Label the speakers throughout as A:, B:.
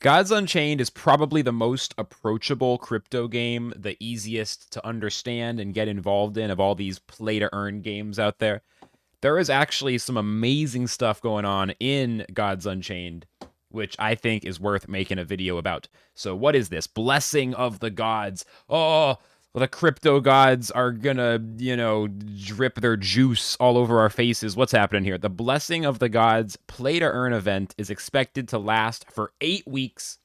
A: Gods Unchained is probably the most approachable crypto game, the easiest to understand and get involved in of all these play-to-earn games out there. There is actually some amazing stuff going on in Gods Unchained, which I think is worth making a video about. So what is this? Blessing of the Gods. Oh, the crypto gods are gonna, drip their juice all over our faces. What's happening here? The Blessing of the Gods play-to-earn event is expected to last for 8 weeks,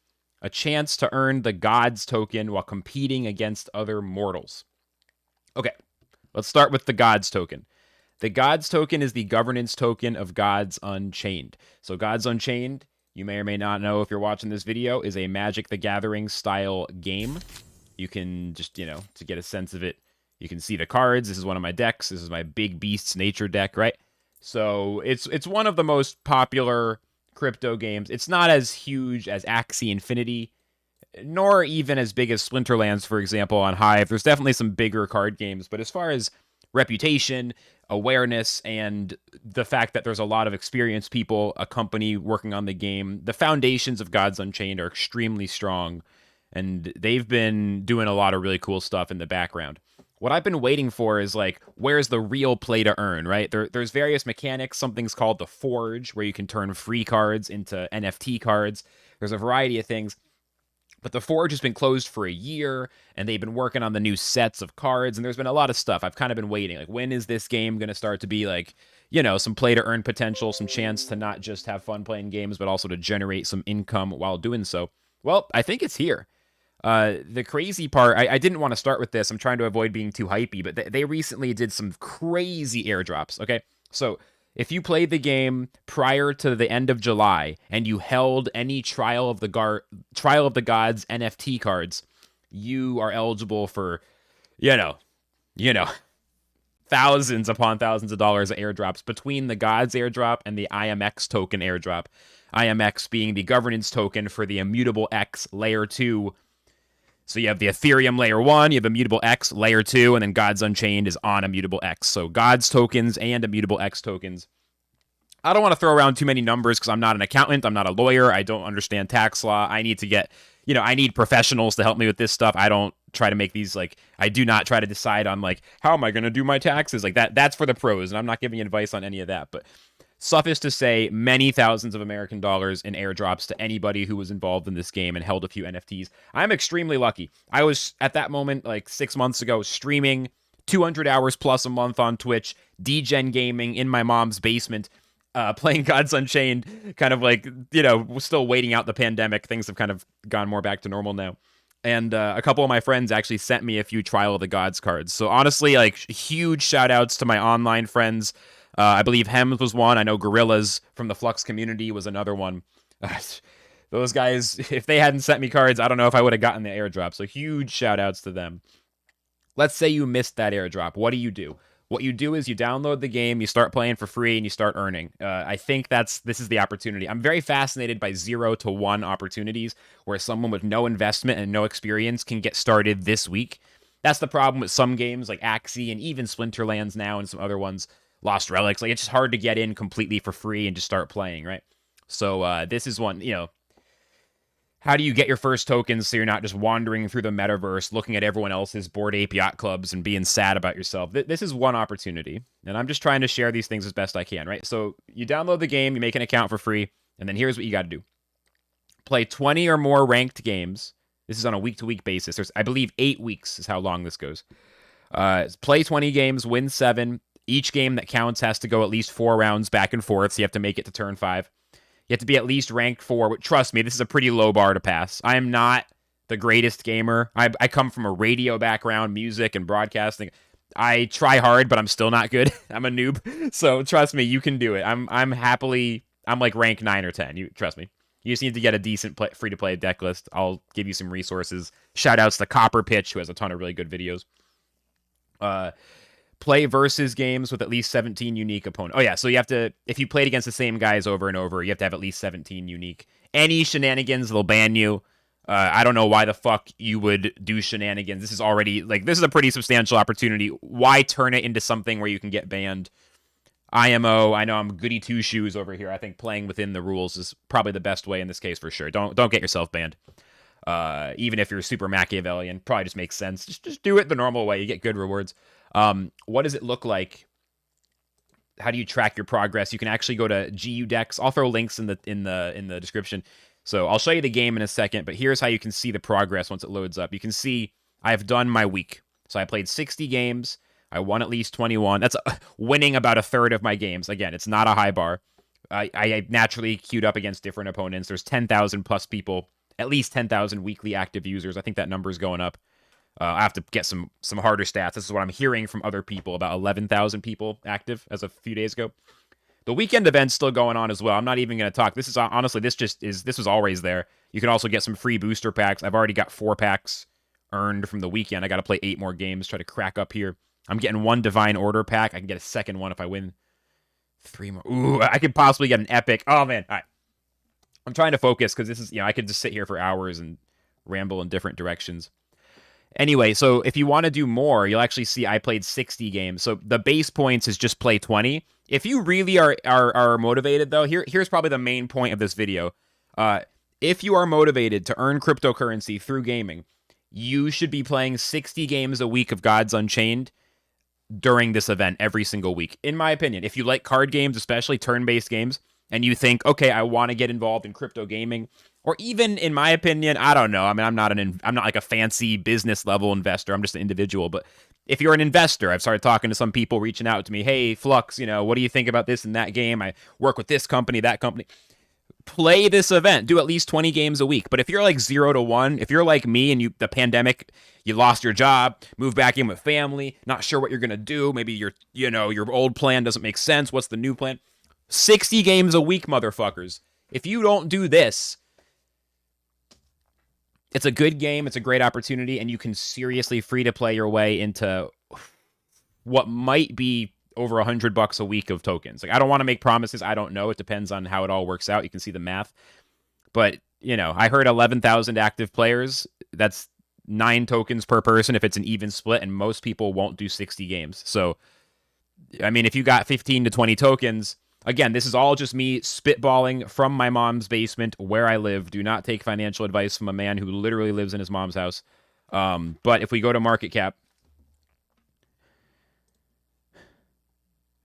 A: a chance to earn the Gods token while competing against other mortals. Okay, let's start with the Gods token. The Gods token is the governance token of Gods Unchained. So Gods Unchained, you may or may not know if you're watching this video, is a Magic the Gathering style game. You can just, to get a sense of it, you can see the cards. This is one of my decks. This is my Big Beasts Nature deck, right? So it's one of the most popular crypto games. It's not as huge as Axie Infinity, nor even as big as Splinterlands, for example, on Hive. There's definitely some bigger card games, but as far as reputation, awareness, and the fact that there's a lot of experienced people, a company working on the game, the foundations of Gods Unchained are extremely strong, and they've been doing a lot of really cool stuff in the background. What I've been waiting for is, like, where's the real play to earn, right? There's various mechanics. Something's called the Forge, where you can turn free cards into NFT cards. There's a variety of things. But the Forge has been closed for a year, and they've been working on the new sets of cards, and there's been a lot of stuff. I've kind of been waiting. Like, when is this game going to start to be, like, some play-to-earn potential, some chance to not just have fun playing games, but also to generate some income while doing so? Well, I think it's here. The crazy part, I didn't want to start with this. I'm trying to avoid being too hypey, but they recently did some crazy airdrops, okay? So if you played the game prior to the end of July and you held any Trial of the Gods NFT cards, you are eligible for, you know, thousands upon thousands of dollars of airdrops between the Gods airdrop and the IMX token airdrop. IMX being the governance token for the Immutable X Layer 2. So you have the Ethereum Layer 1, you have Immutable X Layer 2, and then Gods Unchained is on Immutable X. So Gods tokens and Immutable X tokens. I don't want to throw around too many numbers because I'm not an accountant, I'm not a lawyer, I don't understand tax law. I need to get, I need professionals to help me with this stuff. I don't try to make these, I do not try to decide on, how am I going to do my taxes? That's for the pros, and I'm not giving advice on any of that. But suffice to say, many thousands of American dollars in airdrops to anybody who was involved in this game and held a few NFTs. I'm extremely lucky. I was, at that moment, 6 months ago, streaming 200 hours plus a month on Twitch, degen gaming in my mom's basement, playing Gods Unchained, kind of still waiting out the pandemic. Things have kind of gone more back to normal now. And a couple of my friends actually sent me a few Trial of the Gods cards. So honestly, huge shout outs to my online friends. I believe Hems was one. I know Gorillas from the Flux community was another one. Those guys, if they hadn't sent me cards, I don't know if I would have gotten the airdrop. So huge shout outs to them. Let's say you missed that airdrop. What do? What you do is you download the game, you start playing for free, and you start earning. I think this is the opportunity. I'm very fascinated by 0 to 1 opportunities where someone with no investment and no experience can get started this week. That's the problem with some games like Axie and even Splinterlands now and some other ones. Lost Relics, it's just hard to get in completely for free and just start playing, right? So this is one, how do you get your first tokens so you're not just wandering through the metaverse, looking at everyone else's Bored Ape Yacht Clubs and being sad about yourself? This is one opportunity, and I'm just trying to share these things as best I can, right? So you download the game, you make an account for free, and then here's what you got to do. Play 20 or more ranked games. This is on a week-to-week basis. There's, I believe, 8 weeks is how long this goes. Play 20 games, win 7. Each game that counts has to go at least 4 rounds back and forth, so you have to make it to turn 5. You have to be at least ranked 4. Trust me, this is a pretty low bar to pass. I am not the greatest gamer. I come from a radio background, music and broadcasting. I try hard, but I'm still not good. I'm a noob. So trust me, you can do it. I'm rank 9 or 10. You trust me. You just need to get a decent free-to-play deck list. I'll give you some resources. Shout-outs to Copper Pitch, who has a ton of really good videos. Play versus games with at least 17 unique opponents. Oh, yeah, so you have to, if you played against the same guys over and over, you have to have at least 17 unique. Any shenanigans, they'll ban you. I don't know why the fuck you would do shenanigans. This is already, this is a pretty substantial opportunity. Why turn it into something where you can get banned? IMO. I know I'm goody two shoes over here. I think playing within the rules is probably the best way in this case for sure. Don't get yourself banned. Even if you're super Machiavellian, probably just makes sense. Just do it the normal way. You get good rewards. What does it look like? How do you track your progress? You can actually go to GU Decks. I'll throw links in the description. So I'll show you the game in a second, but here's how you can see the progress once it loads up. You can see I've done my week. So I played 60 games. I won at least 21. That's winning about a third of my games. Again, it's not a high bar. I naturally queued up against different opponents. There's 10,000 plus people, at least 10,000 weekly active users. I think that number is going up. I have to get some harder stats. This is what I'm hearing from other people, about 11,000 people active as of a few days ago. The weekend event's still going on as well. I'm not even going to talk. This is honestly, this was always there. You can also get some free booster packs. I've already got 4 packs earned from the weekend. I got to play 8 more games, try to crack up here. I'm getting 1 Divine Order pack. I can get a second one if I win 3 more. Ooh, I could possibly get an epic. Oh, man. All right. I'm trying to focus because this is, I could just sit here for hours and ramble in different directions. Anyway, so if you want to do more, you'll actually see I played 60 games. So the base points is just play 20. If you really are motivated, though, here's probably the main point of this video. If you are motivated to earn cryptocurrency through gaming, you should be playing 60 games a week of Gods Unchained during this event every single week. In my opinion, if you like card games, especially turn-based games, and you think, okay, I want to get involved in crypto gaming, or even, in my opinion, I don't know. I mean, I'm not like a fancy business level investor. I'm just an individual. But if you're an investor, I've started talking to some people, reaching out to me. Hey, Flux, what do you think about this and that game? I work with this company, that company. Play this event. Do at least 20 games a week. But if you're like 0 to 1, if you're like me and the pandemic, you lost your job, move back in with family, not sure what you're gonna do. Maybe your old plan doesn't make sense. What's the new plan? 60 games a week, motherfuckers. If you don't do this, it's a good game. It's a great opportunity, and you can seriously free to play your way into what might be over $100 a week of tokens. Like, I don't want to make promises. I don't know. It depends on how it all works out. You can see the math. But, I heard 11,000 active players. That's 9 tokens per person if it's an even split, and most people won't do 60 games. So, I mean, if you got 15 to 20 tokens, again, this is all just me spitballing from my mom's basement where I live. Do not take financial advice from a man who literally lives in his mom's house. But if we go to market cap,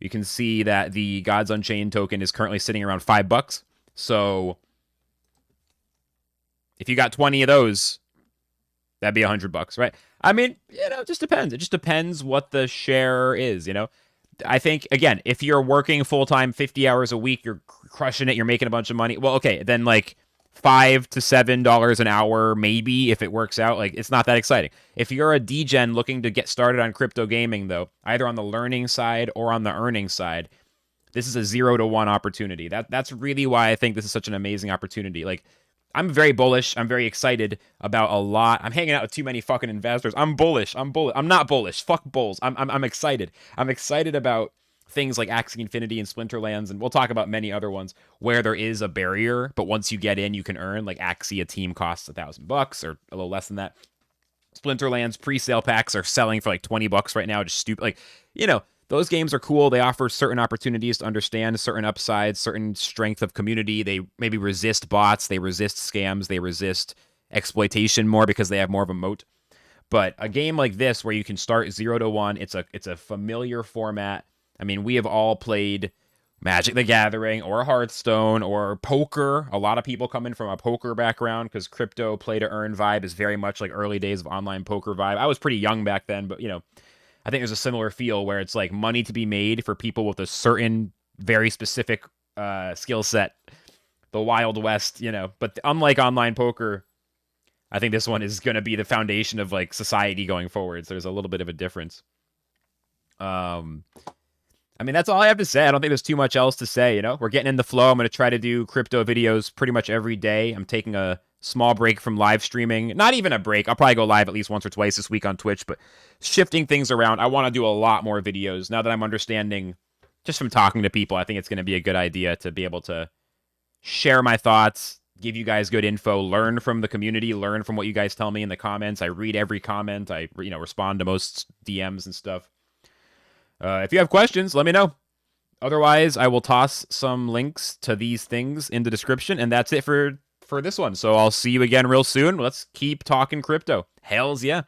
A: you can see that the Gods Unchained token is currently sitting around $5. So if you got 20 of those, that'd be $100, right? I mean, it just depends. It just depends what the share is, I think, again, if you're working full-time 50 hours a week, you're crushing it, you're making a bunch of money. Well, okay, then like $5 to $7 an hour, maybe, if it works out. Like, it's not that exciting. If you're a degen looking to get started on crypto gaming, though, either on the learning side or on the earning side, this is a 0 to 1 opportunity. That's really why I think this is such an amazing opportunity. Like, I'm very bullish. I'm very excited about a lot. I'm hanging out with too many fucking investors. I'm bullish. I'm not bullish. Fuck bulls. I'm excited. I'm excited about things like Axie Infinity and Splinterlands, and we'll talk about many other ones where there is a barrier, but once you get in, you can earn. Like Axie, a team costs $1,000 or a little less than that. Splinterlands pre-sale packs are selling for like $20 right now. Just stupid. Like, those games are cool. They offer certain opportunities to understand certain upsides, certain strength of community. They maybe resist bots. They resist scams. They resist exploitation more because they have more of a moat. But a game like this where you can start 0 to 1, it's a familiar format. I mean, we have all played Magic the Gathering or Hearthstone or poker. A lot of people come in from a poker background because crypto play to earn vibe is very much like early days of online poker vibe. I was pretty young back then, but I think there's a similar feel where it's like money to be made for people with a certain very specific skill set. The Wild West, But unlike online poker, I think this one is going to be the foundation of like society going forward. So there's a little bit of a difference. I mean, that's all I have to say. I don't think there's too much else to say, We're getting in the flow. I'm going to try to do crypto videos pretty much every day. I'm taking a small break from live streaming. Not even a break. I'll probably go live at least once or twice this week on Twitch, but shifting things around. I want to do a lot more videos now that I'm understanding just from talking to people. I think it's going to be a good idea to be able to share my thoughts, give you guys good info, learn from the community, learn from what you guys tell me in the comments. I read every comment. I, respond to most DMs and stuff. If you have questions, let me know. Otherwise, I will toss some links to these things in the description, and that's it for this one. So I'll see you again real soon. Let's keep talking crypto. Hells yeah.